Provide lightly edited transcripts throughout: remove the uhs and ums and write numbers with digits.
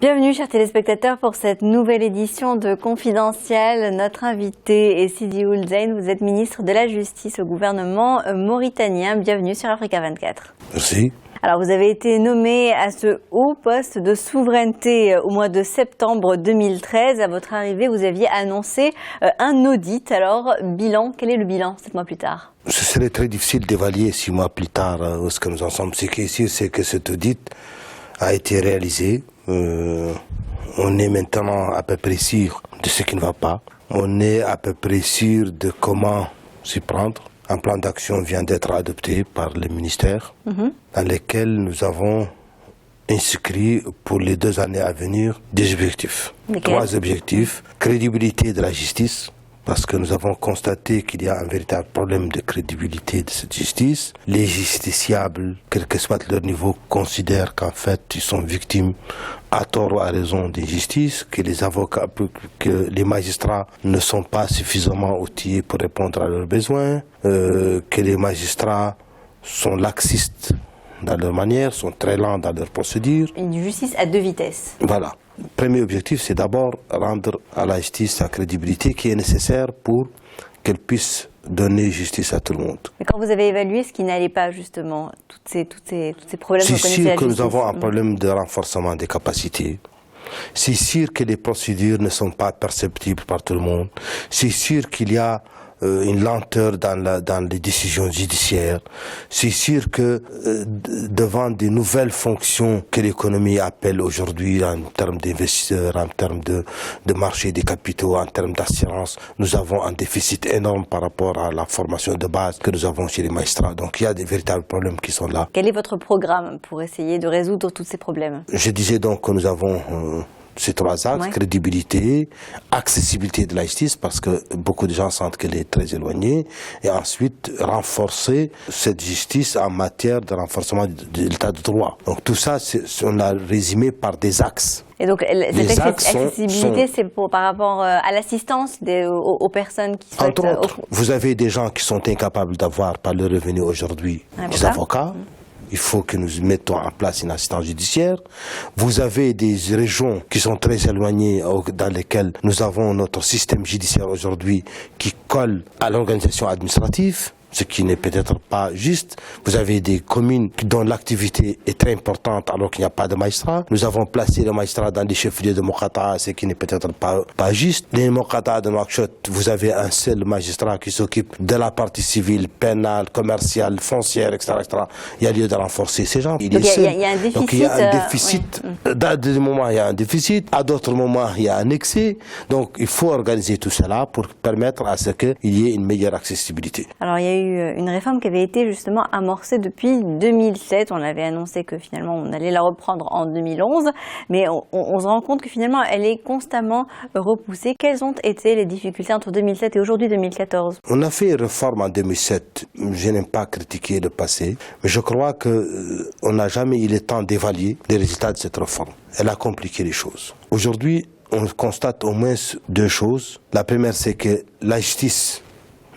Bienvenue chers téléspectateurs pour cette nouvelle édition de Confidentiel. Notre invité est Sidi Ould Zeine, vous êtes ministre de la Justice au gouvernement mauritanien. Bienvenue sur Africa 24. Merci. Alors vous avez été nommé à ce haut poste de souveraineté au mois de septembre 2013. À votre arrivée, vous aviez annoncé un audit. Alors, bilan, quel est le bilan 7 mois plus tard? Ce serait très difficile d'évaluer 6 mois plus tard où ce que nous en sommes. Ce qui est sûr, c'est que cet audit a été réalisé. On est maintenant à peu près sûr de ce qui ne va pas. On est à peu près sûr de comment s'y prendre. Un plan d'action vient d'être adopté par le ministère dans lequel nous avons inscrit pour les 2 années à venir des objectifs. 3 objectifs. Crédibilité de la justice, parce que nous avons constaté qu'il y a un véritable problème de crédibilité de cette justice. Les justiciables, quel que soit leur niveau, considèrent qu'en fait ils sont victimes à tort ou à raison d'injustice, que les avocats, que les magistrats ne sont pas suffisamment outillés pour répondre à leurs besoins, que les magistrats sont laxistes dans leur manière, sont très lents dans leurs procédures. Une justice à 2 vitesses. Voilà. Le premier objectif, c'est d'abord rendre à la justice sa crédibilité qui est nécessaire pour qu'elle puisse donner justice à tout le monde. Mais quand vous avez évalué ce qui n'allait pas justement, tous ces problèmes que vous connaissez sûr que nous avons un problème de renforcement des capacités. C'est sûr que les procédures ne sont pas perceptibles par tout le monde. C'est sûr qu'il y a une lenteur dans les décisions judiciaires. C'est sûr que devant des nouvelles fonctions que l'économie appelle aujourd'hui en termes d'investisseurs, en termes de marché des capitaux, en termes d'assurance, nous avons un déficit énorme par rapport à la formation de base que nous avons chez les magistrats. Donc il y a des véritables problèmes qui sont là. Quel est votre programme pour essayer de résoudre tous ces problèmes? Je disais donc que nous avons ces 3 axes, crédibilité, accessibilité de la justice, parce que beaucoup de gens sentent qu'elle est très éloignée, et ensuite renforcer cette justice en matière de renforcement de l'état de droit. Donc tout ça, on l'a résumé par des axes. Et donc cette accessibilité, c'est par rapport à l'assistance aux personnes qui souhaitent... Entre autres, vous avez des gens qui sont incapables d'avoir par le revenu aujourd'hui des avocats. Il faut que nous mettons en place une assistance judiciaire. Vous avez des régions qui sont très éloignées, dans lesquelles nous avons notre système judiciaire aujourd'hui qui colle à l'organisation administrative, ce qui n'est peut-être pas juste. Vous avez des communes dont l'activité est très importante alors qu'il n'y a pas de magistrats. Nous avons placé les magistrats dans des chefs-lieux de Mokata, ce qui n'est peut-être pas juste. Les Mokata de Nouakchott, vous avez un seul magistrat qui s'occupe de la partie civile, pénale, commerciale, foncière, etc., etc. Il y a lieu de renforcer ces gens. Donc il y a un déficit. Donc il y a un déficit. À des moments, il y a un déficit. À d'autres moments, il y a un excès. Donc il faut organiser tout cela pour permettre à ce qu'il y ait une meilleure accessibilité. Alors il y a eu une réforme qui avait été justement amorcée depuis 2007. On avait annoncé que finalement on allait la reprendre en 2011, mais on se rend compte que finalement elle est constamment repoussée. Quelles ont été les difficultés entre 2007 et aujourd'hui 2014? On a fait une réforme en 2007. Je n'aime pas critiquer le passé, mais je crois qu'on n'a jamais eu le temps d'évaluer les résultats de cette réforme. Elle a compliqué les choses. Aujourd'hui, on constate au moins 2 choses. La première, c'est que la justice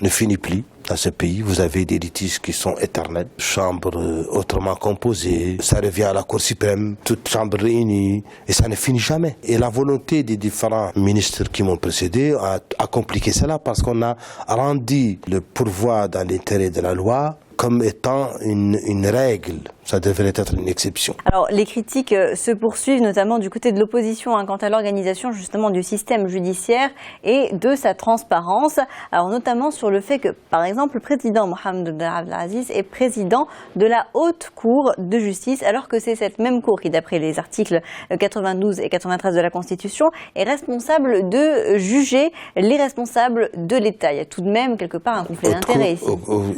ne finit plus dans ce pays. Vous avez des litiges qui sont éternels. Chambre autrement composée, ça revient à la Cour suprême, toute chambre réunie, et ça ne finit jamais. Et la volonté des différents ministres qui m'ont précédé a compliqué cela parce qu'on a rendu le pourvoi dans l'intérêt de la loi comme étant une règle. Ça devrait être une exception. Alors les critiques se poursuivent notamment du côté de l'opposition quant à l'organisation justement du système judiciaire et de sa transparence. Alors notamment sur le fait que par exemple le président Mohamed Abdel Aziz est président de la Haute Cour de justice alors que c'est cette même cour qui d'après les articles 92 et 93 de la Constitution est responsable de juger les responsables de l'État. Il y a tout de même quelque part un conflit d'intérêts ici.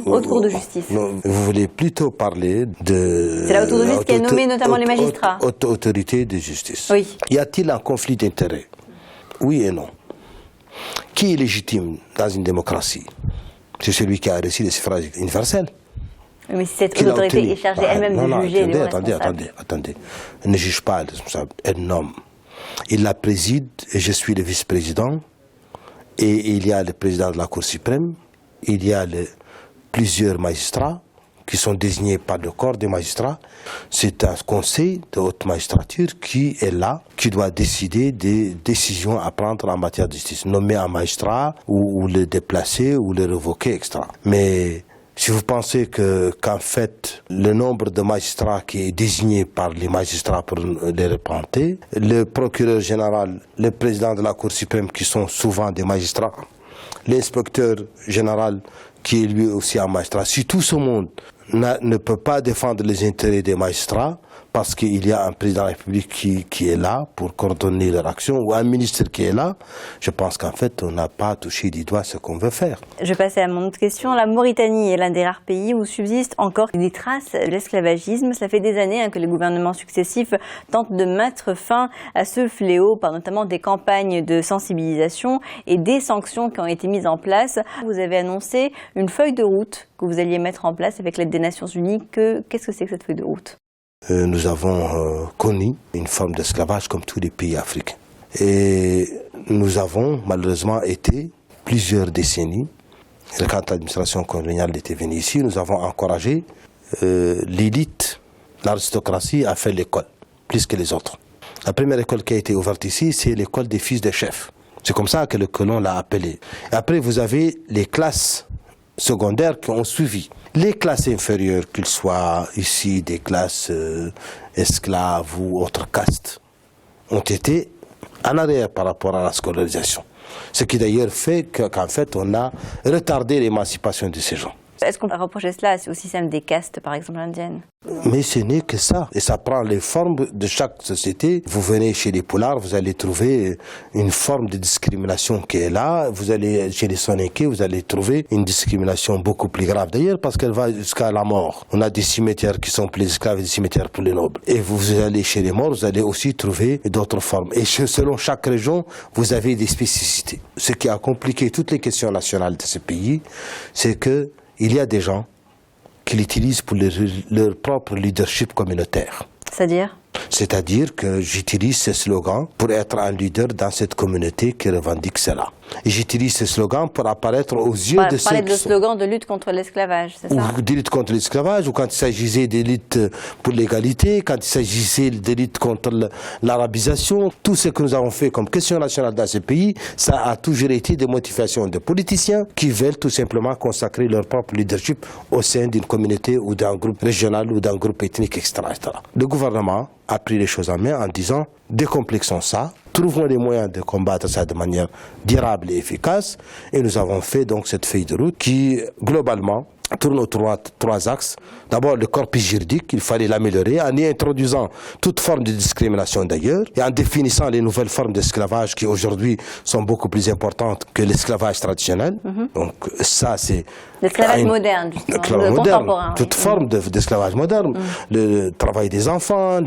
Haute Cour de justice. Vous voulez plutôt parler de... C'est la Haute Cour de justice qui a nommé notamment les magistrats. Autorité de justice. Oui. Y a-t-il un conflit d'intérêts? Oui et non. Qui est légitime dans une démocratie? C'est celui qui a reçu le suffrage universel. Mais si cette autorité est chargée elle-même de juger les responsables. Attendez. Elle ne juge pas les responsables, elle nomme. Il la préside et je suis le vice-président. Et il y a le président de la Cour suprême. Il y a plusieurs magistrats qui sont désignés par le corps des magistrats. C'est un conseil de haute magistrature qui est là, qui doit décider des décisions à prendre en matière de justice. Nommer un magistrat ou le déplacer ou le révoquer, etc. Mais si vous pensez qu'en fait, le nombre de magistrats qui est désigné par les magistrats pour les représenter, le procureur général, le président de la Cour suprême qui sont souvent des magistrats, l'inspecteur général qui est lui aussi un magistrat, si tout ce monde ne peut pas défendre les intérêts des magistrats, parce qu'il y a un président de la République qui est là pour coordonner leur action, ou un ministre qui est là, je pense qu'en fait, on n'a pas touché du doigt ce qu'on veut faire. Je vais passer à mon autre question. La Mauritanie est l'un des rares pays où subsistent encore des traces de l'esclavagisme. Cela fait des années que les gouvernements successifs tentent de mettre fin à ce fléau par notamment des campagnes de sensibilisation et des sanctions qui ont été mises en place. Vous avez annoncé une feuille de route que vous alliez mettre en place avec l'aide des Nations Unies. Qu'est-ce que c'est que cette feuille de route ? Nous avons connu une forme d'esclavage comme tous les pays africains. Et nous avons malheureusement été plusieurs décennies, quand l'administration coloniale était venue ici, nous avons encouragé l'élite, l'aristocratie à faire l'école, plus que les autres. La première école qui a été ouverte ici, c'est l'école des fils des chefs. C'est comme ça que le colon l'a appelé. Et après, vous avez les classes secondaires qui ont suivi. Les classes inférieures, qu'ils soient ici des classes esclaves ou autres castes, ont été en arrière par rapport à la scolarisation. Ce qui d'ailleurs fait qu'en fait on a retardé l'émancipation de ces gens. Est-ce qu'on peut reprocher cela au système des castes, par exemple indiennes ? Mais ce n'est que ça. Et ça prend les formes de chaque société. Vous venez chez les Pulaars, vous allez trouver une forme de discrimination qui est là. Vous allez chez les Soninké, vous allez trouver une discrimination beaucoup plus grave. D'ailleurs, parce qu'elle va jusqu'à la mort. On a des cimetières qui sont pour les esclaves et des cimetières pour les nobles. Et vous allez chez les morts, vous allez aussi trouver d'autres formes. Et selon chaque région, vous avez des spécificités. Ce qui a compliqué toutes les questions nationales de ce pays, c'est que il y a des gens qui l'utilisent pour leur propre leadership communautaire. C'est-à-dire ? C'est-à-dire que j'utilise ce slogan pour être un leader dans cette communauté qui revendique cela. Et j'utilise ce slogan pour apparaître aux yeux de ceux qui parler de slogan de lutte contre l'esclavage, c'est ça ? Ou de lutte contre l'esclavage, ou quand il s'agissait de lutte pour l'égalité, quand il s'agissait de lutte contre l'arabisation. Tout ce que nous avons fait comme question nationale dans ce pays, ça a toujours été des motivations de politiciens qui veulent tout simplement consacrer leur propre leadership au sein d'une communauté ou d'un groupe régional ou d'un groupe ethnique, etc. Le gouvernement a pris les choses en main en disant décomplexons ça, trouvons les moyens de combattre ça de manière durable et efficace. Et nous avons fait donc cette feuille de route qui, globalement, tourne autour de trois axes. D'abord, le corpus juridique, il fallait l'améliorer en y introduisant toute forme de discrimination d'ailleurs et en définissant les nouvelles formes d'esclavage qui aujourd'hui sont beaucoup plus importantes que l'esclavage traditionnel. Donc ça, c'est l'esclavage moderne, justement, contemporain. Toute forme d'esclavage moderne, le travail des enfants,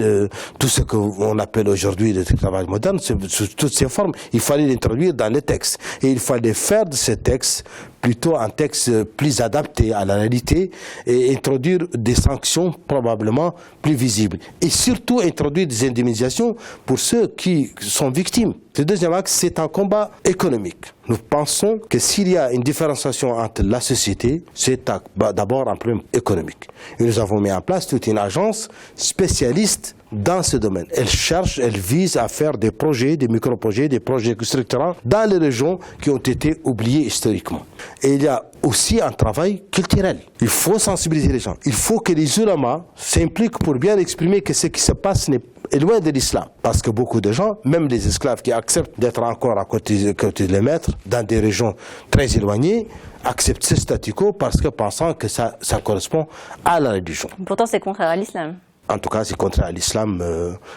tout ce qu'on appelle aujourd'hui l'esclavage moderne, toutes ces formes, il fallait l'introduire dans les textes. Et il fallait faire de ces textes plutôt un texte plus adapté à la réalité et introduire des sanctions probablement plus visibles. Et surtout introduire des indemnisations pour ceux qui sont victimes. Le deuxième axe, c'est un combat économique. Nous pensons que s'il y a une différenciation entre la société, c'est d'abord un problème économique. Et nous avons mis en place toute une agence spécialiste dans ce domaine. Elle vise à faire des projets, des micro-projets, des projets structurants dans les régions qui ont été oubliées historiquement. Et il y a aussi un travail culturel. Il faut sensibiliser les gens. Il faut que les ulamas s'impliquent pour bien exprimer que ce qui se passe est loin de l'islam. Parce que beaucoup de gens, même les esclaves qui acceptent d'être encore à côté des maîtres, dans des régions très éloignées, acceptent ce statu quo parce que pensant que ça correspond à la religion. Pourtant, c'est contraire à l'islam. En tout cas, c'est contraire à l'islam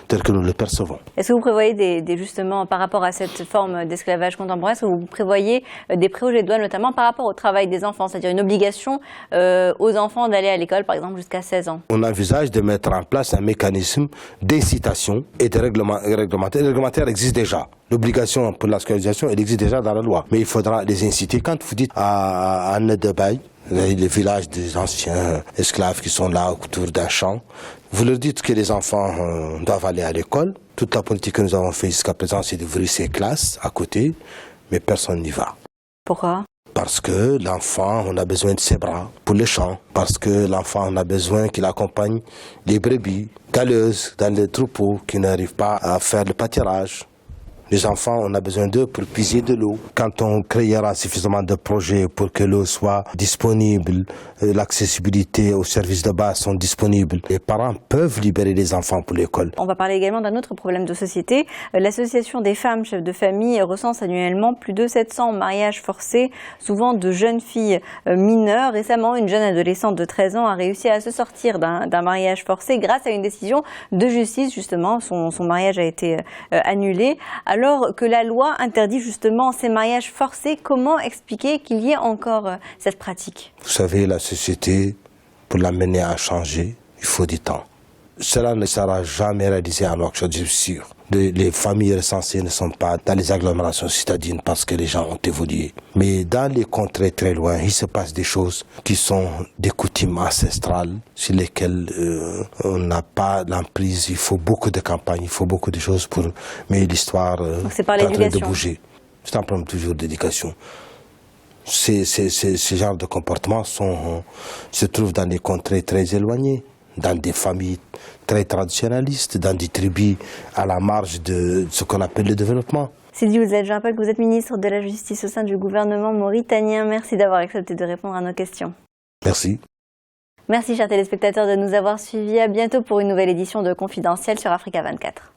tel que nous le percevons. Est-ce que vous prévoyez justement, par rapport à cette forme d'esclavage contemporain, est-ce que vous prévoyez des projets de loi, notamment par rapport au travail des enfants, c'est-à-dire une obligation aux enfants d'aller à l'école, par exemple, jusqu'à 16 ans? On envisage de mettre en place un mécanisme d'incitation et de réglementaire. Le réglementaire existe déjà. L'obligation pour la scolarisation, elle existe déjà dans la loi. Mais il faudra les inciter. Quand vous dites à Nedebay, les villages des anciens esclaves qui sont là autour d'un champ, vous leur dites que les enfants doivent aller à l'école. Toute la politique que nous avons faite jusqu'à présent, c'est d'ouvrir ces classes à côté, mais personne n'y va. Pourquoi ? Parce que l'enfant, on a besoin de ses bras pour les champs. Parce que l'enfant, on a besoin qu'il accompagne les brebis galeuses dans les troupeaux qui n'arrivent pas à faire le pâturage. Les enfants, on a besoin d'eux pour puiser de l'eau. Quand on créera suffisamment de projets pour que l'eau soit disponible, l'accessibilité aux services de base sont disponibles, les parents peuvent libérer les enfants pour l'école. On va parler également d'un autre problème de société. L'association des femmes chefs de famille recense annuellement plus de 700 mariages forcés, souvent de jeunes filles mineures. Récemment, une jeune adolescente de 13 ans a réussi à se sortir d'un mariage forcé grâce à une décision de justice. Justement, son mariage a été annulé. Alors que la loi interdit justement ces mariages forcés, comment expliquer qu'il y ait encore cette pratique? Vous savez, la société, pour l'amener à changer, il faut du temps. Cela ne sera jamais réalisé à Nouakchott, je suis sûr. Les familles recensées ne sont pas dans les agglomérations citadines parce que les gens ont évolué. Mais dans les contrées très loin, il se passe des choses qui sont des coutumes ancestrales sur lesquelles on n'a pas l'emprise. Il faut beaucoup de campagnes, il faut beaucoup de choses pour... Mais l'histoire est en train de bouger. C'est un problème toujours d'éducation. Ces genres de comportements se trouvent dans des contrées très éloignées, dans des familles très traditionnalistes, dans des tribus à la marge de ce qu'on appelle le développement. Sidi Ouzed, je rappelle que vous êtes ministre de la Justice au sein du gouvernement mauritanien. Merci d'avoir accepté de répondre à nos questions. Merci. Merci chers téléspectateurs de nous avoir suivis. À bientôt pour une nouvelle édition de Confidentiel sur Africa 24.